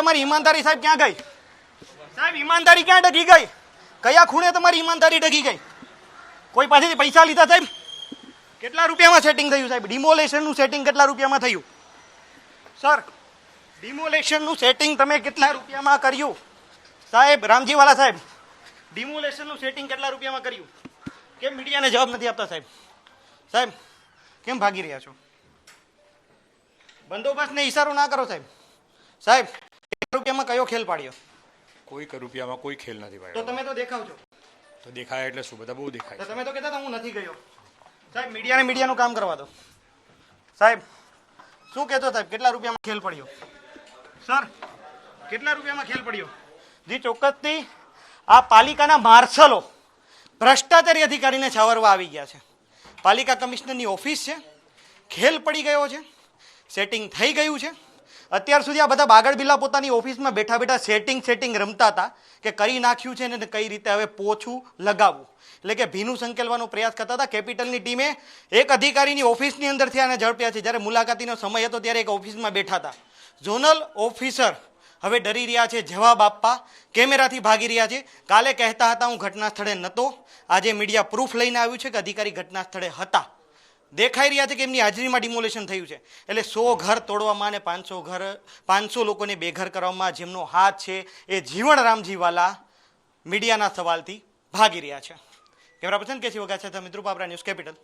તમારી ઈમાનદારી સાહેબ ક્યાં ગઈ? સાહેબ ઈમાનદારી ક્યાં ડગી ગઈ? કયા ખૂણે તમારી ઈમાનદારી ડગી ગઈ? કોઈ પાસેથી પૈસા લીધા સાહેબ? કેટલા રૂપિયામાં સેટિંગ થયું સાહેબ? ડિમોલેશનનું સેટિંગ કેટલા રૂપિયામાં થયું? સર, ડિમોલેશનનું સેટિંગ તમે કેટલા રૂપિયામાં કર્યું? સાહેબ રામજીવાલા સાહેબ, ડિમોલેશનનું સેટિંગ કેટલા રૂપિયામાં કર્યું? કેમ મીડિયાને જવાબ નથી આપતા સાહેબ? સાહેબ કેમ ભાગી રહ્યા છો? બંદોબસ્તને ઈશારો ના કરો સાહેબ. સાહેબ 1 રૂપિયામાં કયો ખેલ પાડ્યો? કોઈ રૂપિયામાં કોઈ ખેલ નથી તો પાડ્યો. તમે તો દેખાવ છો. તો દેખાય એટલે શું? બધા બહુ દેખાય. તો તમે તો કહેતા હતા હું નથી ગયો. સાહેબ મીડિયાનું કામ કરવા દો. સાહેબ શું કહેતો સાહેબ? કેટલા રૂપિયામાં ખેલ પડ્યો? સર કેટલા રૂપિયામાં ખેલ પડ્યો? જી ચોક્કસથી આ પાલિકાના માર્શલો ભ્રષ્ટાચારી અધિકારીને છાવરવા આવી ગયા છે. પાલિકા કમિશનરની ઓફિસ છે, ખેલ પડી ગયો છે, સેટિંગ થઈ ગયું છે. અત્યાર સુધી આ બધા બાગડ બિલ્લા પોતાની ઓફિસમાં બેઠા બેઠા સેટિંગ રમતા હતા કે કરી નાખ્યું છે ને કઈ રીતે હવે પોછું લગાવવું, એટલે કે ભીનું સંકેલવાનો પ્રયાસ કરતા હતા. કેપિટલની ટીમે એક અધિકારીની ઓફિસની અંદરથી આને ઝડપ્યા છે. જ્યારે મુલાકાતીનો સમય હતો ત્યારે એક ઓફિસમાં બેઠા હતા. ઝોનલ ઓફિસર હવે ડરી રહ્યા છે જવાબ આપવા, કેમેરાથી ભાગી રહ્યા છે. કાલે કહેતા હતા હું ઘટના સ્થળે નહોતો, આજે મીડિયા પ્રૂફ લઈને આવ્યું છે કે અધિકારી ઘટના સ્થળે હતા. દેખાઈ રહ્યા છે કે એમની હાજરીમાં ડિમોલેશન થયું છે. એટલે 100 ઘર તોડવામાં અને 500 લોકોને બેઘર કરવામાં જેમનો હાથ છે એ જીવણ રામજીવાલા મીડિયાના સવાલથી ભાગી રહ્યા છે. કેમેરા પર્સન કેસી વગા છે, મિત્ર પાબરા, ન્યૂઝ કેપિટલ.